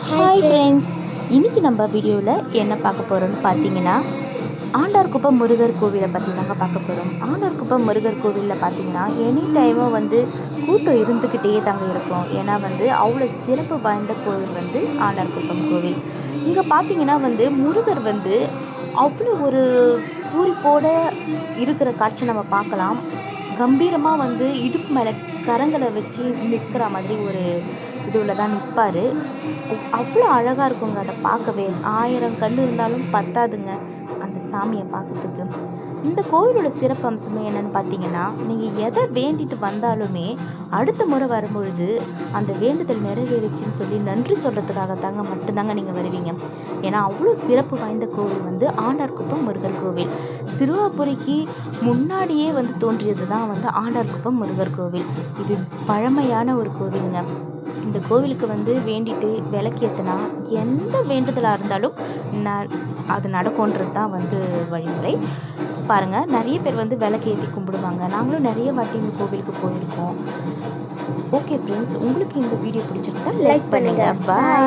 Hi friends, இன்றைக்கி நம்ம வீடியோவில் என்ன பார்க்க போகிறோம்னு பார்த்தீங்கன்னா, ஆண்டார்குப்பம் முருகர் கோவிலை பற்றி தாங்க பார்க்க போகிறோம். ஆண்டார்குப்பம் முருகர் கோவிலில் பார்த்தீங்கன்னா எனி டைமும் கூட்டம் இருந்துக்கிட்டே தாங்க இருக்கும். ஏன்னா அவ்வளோ சிறப்பு வாய்ந்த கோவில் ஆண்டார்குப்பம் கோவில். இங்கே பார்த்தீங்கன்னா முருகர் அவ்வளோ ஒரு பூரிப்போடு இருக்கிற காட்சி நம்ம பார்க்கலாம். கம்பீரமாக இடுப்பு மேலே கரங்களை வச்சு நிற்கிற மாதிரி ஒரு இதுவில் தான் நிற்பார். அவ்வளோ அழகாக இருக்குங்க. அதை பார்க்கவே 1000 கண் இருந்தாலும் பத்தாதுங்க அந்த சாமியை பார்க்கறதுக்கு. இந்த கோவிலோட சிறப்பு அம்சமே என்னென்னு பார்த்தீங்கன்னா, நீங்கள் எதை வேண்டிட்டு வந்தாலுமே அடுத்த முறை வரும்பொழுது அந்த வேண்டுதல் நிறைவேறிச்சின்னு சொல்லி நன்றி சொல்கிறதுக்காக மட்டும்தாங்க நீங்கள் வருவீங்க. ஏன்னா அவ்வளோ சிறப்பு வாய்ந்த கோவில் ஆண்டார்குப்பம் முருகர் கோவில். சிறுவாபுரிக்கு முன்னாடியே தோன்றியது தான் ஆண்டார்குப்பம் முருகர் கோவில். இது பழமையான ஒரு கோவிலுங்க. இந்த கோவிலுக்கு வேண்டிட்டு விளக்கேற்றினா எந்த வேண்டுதலாக இருந்தாலும் அது நடக்கும்ன்றது தான் வழிமுறை. பாருங்கள், நிறைய பேர் விளக்கேற்றி கும்பிடுவாங்க. நாங்களும் நிறைய வாட்டி இந்த கோவிலுக்கு போயிருக்கோம். ஓகே ஃப்ரெண்ட்ஸ், உங்களுக்கு இந்த வீடியோ பிடிச்சிருந்தா லைக் பண்ணுங்கள். பாய்.